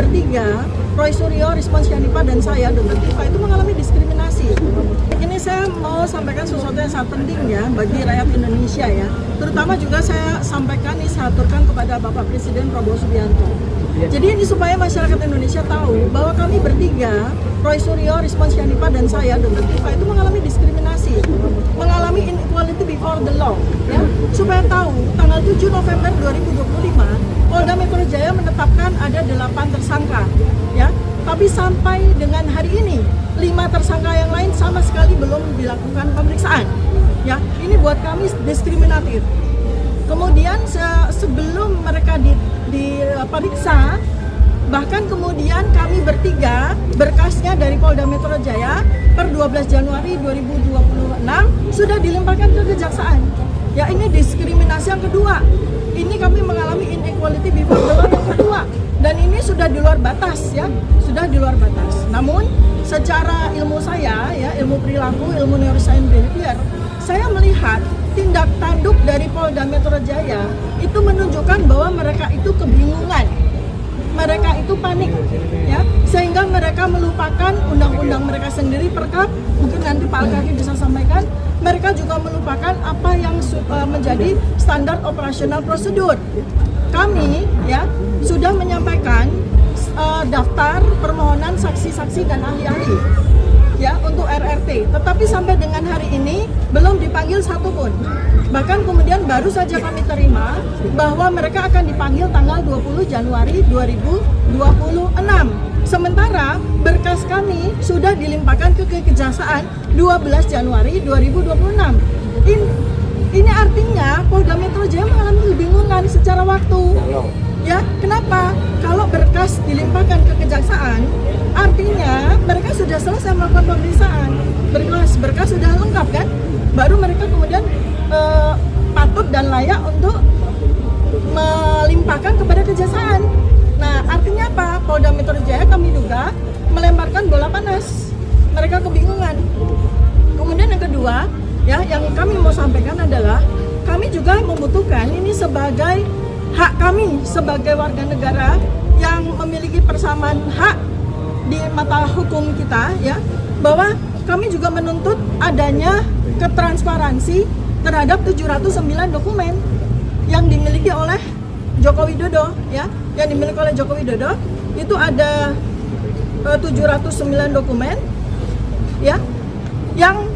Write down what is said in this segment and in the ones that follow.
bertiga, Roy Suryo, Rizwan Syanipa, dan saya, Dr. Tifa, itu mengalami diskriminasi. Ini saya mau sampaikan sesuatu yang sangat penting ya bagi rakyat Indonesia ya. Terutama juga saya sampaikan nih, saya aturkan kepada Bapak Presiden Prabowo Subianto. Jadi ini supaya masyarakat Indonesia tahu bahwa kami bertiga, Roy Suryo, Rizwan Syanipa, dan saya, Dr. Tifa, itu mengalami diskriminasi, mengalami inequality before the law. Ya, supaya tahu, tanggal 7 November 2025, Polda Metro Jaya menetapkan ada 8 tersangka. Ya, tapi sampai dengan hari ini, 5 tersangka yang lain sama sekali belum dilakukan pemeriksaan. Ya, ini buat kami diskriminatif. Kemudian sebelum mereka diperiksa, bahkan kemudian kami bertiga berkasnya dari Polda Metro Jaya per 12 Januari 2026 sudah dilimpahkan ke kejaksaan. Ya, ini diskriminasi yang kedua. Ini kami mengalami inequality before the law yang kedua. Dan ini sudah di luar batas ya, sudah di luar batas. Namun secara ilmu saya ya, ilmu perilaku, ilmu neuroscience behavior, saya melihat tindak tanduk dari Polda Metro Jaya itu menunjukkan bahwa mereka itu kebingungan, mereka itu panik, ya, sehingga mereka melupakan undang-undang mereka sendiri, perkap, mungkin nanti Pak Al-Kafi bisa sampaikan. Mereka juga melupakan apa yang menjadi standar operasional prosedur. Kami, ya, sudah menyampaikan daftar permohonan saksi-saksi dan ahli-ahli, ya, untuk RRT. Tetapi sampai dengan hari ini belum dipanggil satupun. Bahkan kemudian baru saja kami terima bahwa mereka akan dipanggil tanggal 20 Januari 2026. Sementara berkas kami sudah dilimpahkan ke kejaksaan 12 Januari 2026. Ini artinya Polda Metro Jaya mengalami kebingungan secara waktu. Ya, kenapa? Kalau berkas dilimpahkan ke kejaksaan, artinya mereka sudah selesai melakukan pemeriksaan. Berkas sudah lengkap kan? Baru mereka kemudian patut dan layak untuk melimpahkan kepada kejaksaan. Nah, artinya apa? Polda Metro Jaya kami duga melemparkan bola panas. Mereka kebingungan. Kemudian yang kedua, ya, yang kami mau sampaikan adalah kami juga membutuhkan ini sebagai hak kami sebagai warga negara yang memiliki persamaan hak di mata hukum kita, ya, bahwa kami juga menuntut adanya ketransparansi terhadap 709 dokumen yang dimiliki oleh Joko Widodo, ya, yang dimiliki oleh Joko Widodo itu ada 709 dokumen, ya, yang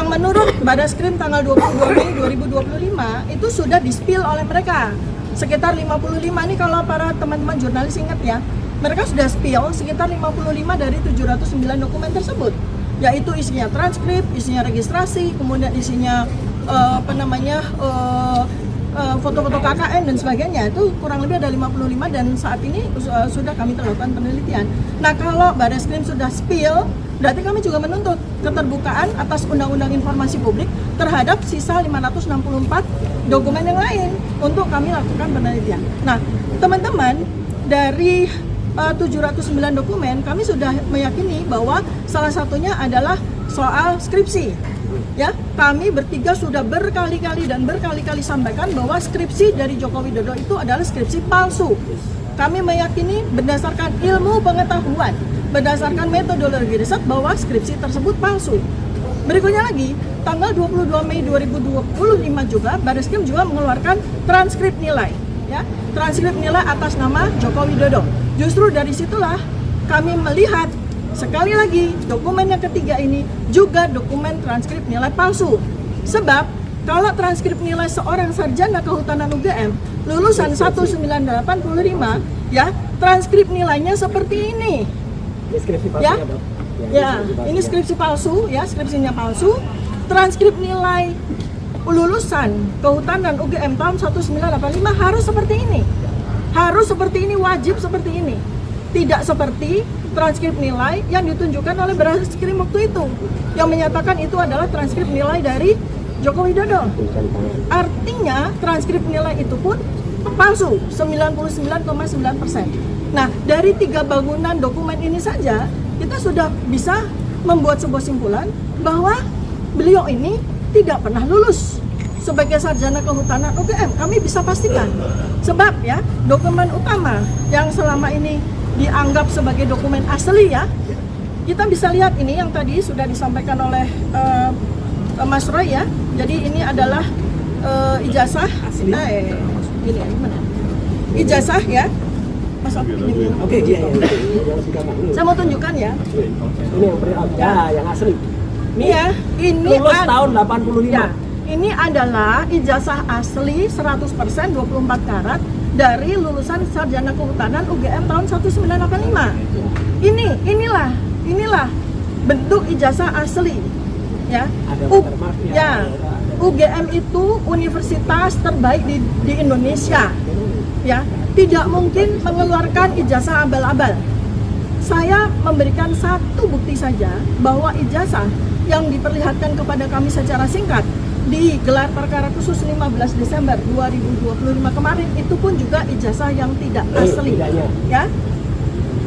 menurut Badaskrim tanggal 22 Mei 2025 itu sudah di-spill oleh mereka sekitar 55 nih, kalau para teman-teman jurnalis ingat ya, mereka sudah spill sekitar 55 dari 709 dokumen tersebut, yaitu isinya transkrip, isinya registrasi, kemudian isinya foto-foto KKN dan sebagainya. Itu kurang lebih ada 55 dan saat ini sudah kami lakukan penelitian. Nah, kalau Badaskrim sudah spill, berarti kami juga menuntut keterbukaan atas Undang-Undang Informasi Publik terhadap sisa 564 dokumen yang lain untuk kami lakukan penelitian. Nah, teman-teman, dari 709 dokumen kami sudah meyakini bahwa salah satunya adalah soal skripsi. Ya, kami bertiga sudah berkali-kali sampaikan bahwa skripsi dari Joko Widodo itu adalah skripsi palsu. Kami meyakini berdasarkan ilmu pengetahuan, berdasarkan metodologi riset bahwa skripsi tersebut palsu. Berikutnya lagi, tanggal 22 Mei 2025 juga Badaskrim juga mengeluarkan transkrip nilai, ya, transkrip nilai atas nama Joko Widodo. Justru dari situlah kami melihat sekali lagi dokumen yang ketiga ini juga dokumen transkrip nilai palsu. Sebab kalau transkrip nilai seorang sarjana kehutanan UGM lulusan 1985, ya, transkrip nilainya seperti ini. Skripsi palsu, ya, ya, ini skripsi palsu, ya, skripsinya palsu. Transkrip nilai lulusan kehutanan UGM tahun 1985 harus seperti ini. Harus seperti ini, wajib seperti ini. Tidak seperti transkrip nilai yang ditunjukkan oleh Badaskrim waktu itu, yang menyatakan itu adalah transkrip nilai dari Joko Widodo. Artinya transkrip nilai itu pun palsu, 99,9%. Nah, dari 3 bangunan dokumen ini saja kita sudah bisa membuat sebuah simpulan bahwa beliau ini tidak pernah lulus sebagai sarjana kehutanan UGM. Kami bisa pastikan Sebab ya, dokumen utama yang selama ini dianggap sebagai dokumen asli ya, kita bisa lihat ini yang tadi sudah disampaikan oleh Mas Roy ya. Jadi ini adalah ijazah Asli. Gini, gimana? Ijazah ya. Oke, iya. Yang lebih gampang. Saya mau tunjukkan ya. Ini yang ya, yang asli. Ini ya, ini Lulus tahun 85. ya, ini adalah ijazah asli 100% 24 karat dari lulusan Sarjana Kehutanan UGM tahun 1985. Inilah bentuk ijazah asli. Ya. Ada U- watermarknya. ya. UGM itu universitas terbaik di Indonesia. Ya, tidak mungkin mengeluarkan ijazah abal-abal. Saya memberikan satu bukti saja bahwa ijazah yang diperlihatkan kepada kami secara singkat di gelar perkara khusus 15 Desember 2025 kemarin itu pun juga ijazah yang tidak asli. Ya.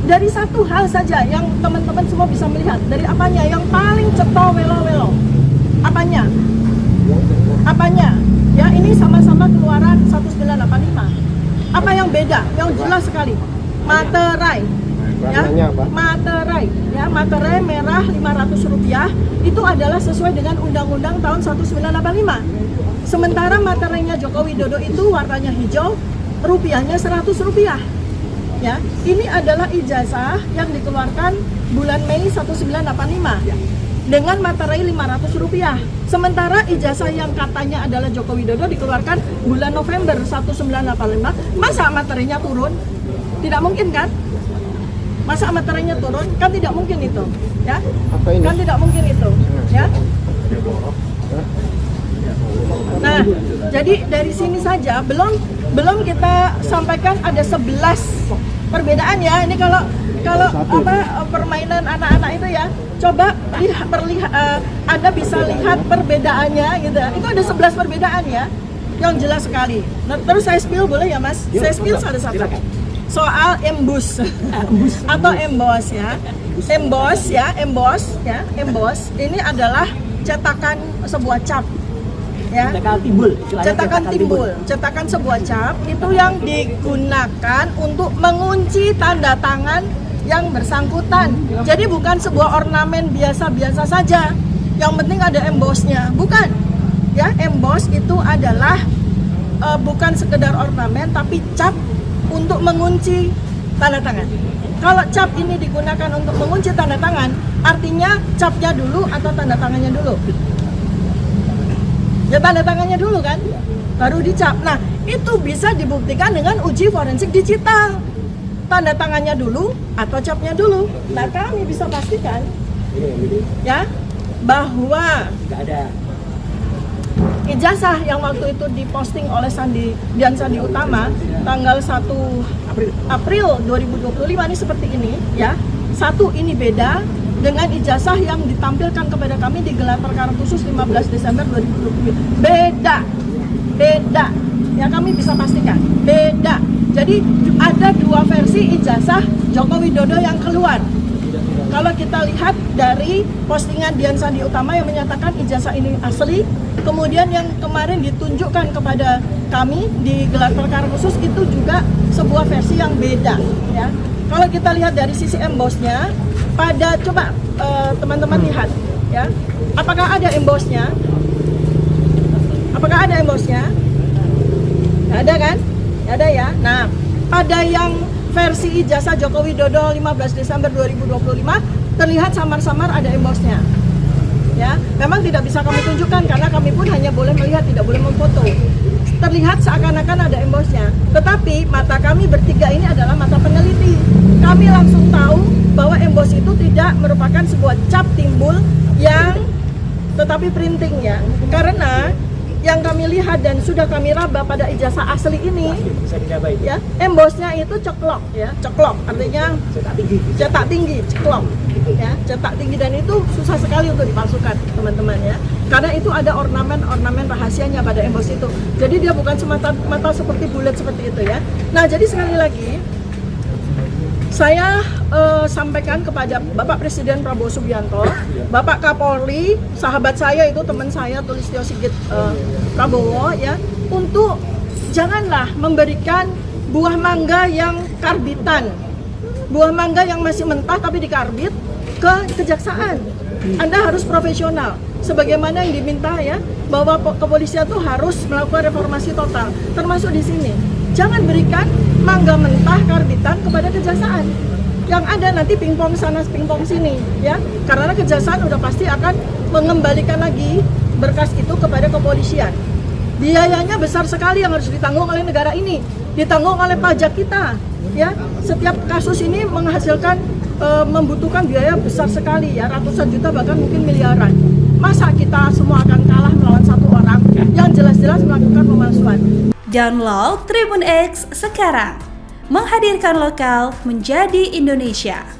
Dari satu hal saja yang teman-teman semua bisa melihat, dari apanya yang paling ceto welo-welo. Apanya? Ya, ini sama-sama keluaran 1985. Apa yang beda? Yang jelas sekali. Materai. Ya, materai merah Rp500 itu adalah sesuai dengan Undang-Undang tahun 1985. Sementara materainya Joko Widodo itu warnanya hijau, rupiahnya Rp100. Ya, ini adalah ijazah yang dikeluarkan bulan Mei 1985 dengan materai Rp500. Sementara ijazah yang katanya adalah Joko Widodo dikeluarkan bulan November 1985. Masa materainya turun? Tidak mungkin kan? Masa materainya turun? Kan tidak mungkin itu, ya? Kan tidak mungkin itu, ya? Nah, jadi dari sini saja belum kita sampaikan ada 11 perbedaan ya. Ini kalau permainan anak-anak itu ya. Coba Anda bisa lihat perbedaannya gitu. Itu ada 11 perbedaan ya. Yang jelas sekali. Nah, terus saya spill boleh ya, Mas? Saya spill satu-satu. Soal emboss atau emboss ya. Emboss ini adalah cetakan sebuah cap. Ya. Cetakan sebuah cap itu yang digunakan untuk mengunci tanda tangan yang bersangkutan. Jadi bukan sebuah ornamen biasa-biasa saja. Yang penting ada embossnya, bukan. Ya, emboss itu adalah bukan sekedar ornamen tapi cap untuk mengunci tanda tangan. Kalau cap ini digunakan untuk mengunci tanda tangan, artinya capnya dulu atau tanda tangannya dulu? Ya tanda tangannya dulu kan, baru dicap. Nah, itu bisa dibuktikan dengan uji forensik digital. Tanda tangannya dulu atau capnya dulu. Nah, kami bisa pastikan ya bahwa ijazah yang waktu itu diposting oleh Dian Sandi Utama tanggal 1 April 2025 ini seperti ini ya. Satu, ini beda dengan ijazah yang ditampilkan kepada kami di gelar perkara khusus 15 Desember 2020. Beda. Ya, kami bisa pastikan beda. Jadi ada dua versi ijazah Joko Widodo yang keluar. Kalau kita lihat dari postingan Dian Sandi Utama yang menyatakan ijazah ini asli, kemudian yang kemarin ditunjukkan kepada kami di gelar perkara khusus itu juga sebuah versi yang beda ya. Kalau kita lihat dari sisi embossnya, coba teman-teman lihat ya. Apakah ada embossnya? Ada kan? Ada ya. Nah, pada yang versi ijazah Joko Widodo 15 Desember 2025 terlihat samar-samar ada embossnya. Ya, memang tidak bisa kami tunjukkan karena kami pun hanya boleh melihat, tidak boleh memfoto. Terlihat seakan-akan ada embossnya, tetapi mata kami bertiga ini adalah mata peneliti. Kami langsung tahu bahwa emboss itu tidak merupakan sebuah cap timbul yang tetapi printing ya. Karena yang kami lihat dan sudah kami raba pada ijazah asli ini ya, embossnya itu ceklok ya, ceklok artinya cetak tinggi, ceklok ya, cetak tinggi, dan itu susah sekali untuk dipalsukan teman-teman ya, karena itu ada ornamen rahasianya pada emboss itu. Jadi dia bukan semata-mata seperti bulat seperti itu ya. Nah, jadi sekali lagi saya sampaikan kepada Bapak Presiden Prabowo Subianto, Bapak Kapolri, sahabat saya itu teman saya Tulistyo Sigit Prabowo ya, untuk janganlah memberikan buah mangga yang karbitan, buah mangga yang masih mentah tapi dikarbit ke kejaksaan. Anda harus profesional, sebagaimana yang diminta ya, bahwa kepolisian tuh harus melakukan reformasi total, termasuk di sini. Jangan berikan mangga mentah karbitan kepada kejaksaan. Yang ada nanti pingpong sana, pingpong sini, ya. Karena kejaksaan udah pasti akan mengembalikan lagi berkas itu kepada kepolisian. Biayanya besar sekali yang harus ditanggung oleh negara ini, ditanggung oleh pajak kita, ya. Setiap kasus ini menghasilkan membutuhkan biaya besar sekali, ya, ratusan juta bahkan mungkin miliaran. Masa kita semua akan kalah melawan satu orang yang jelas-jelas melakukan pemalsuan? Download Tribun X sekarang, menghadirkan lokal menjadi Indonesia.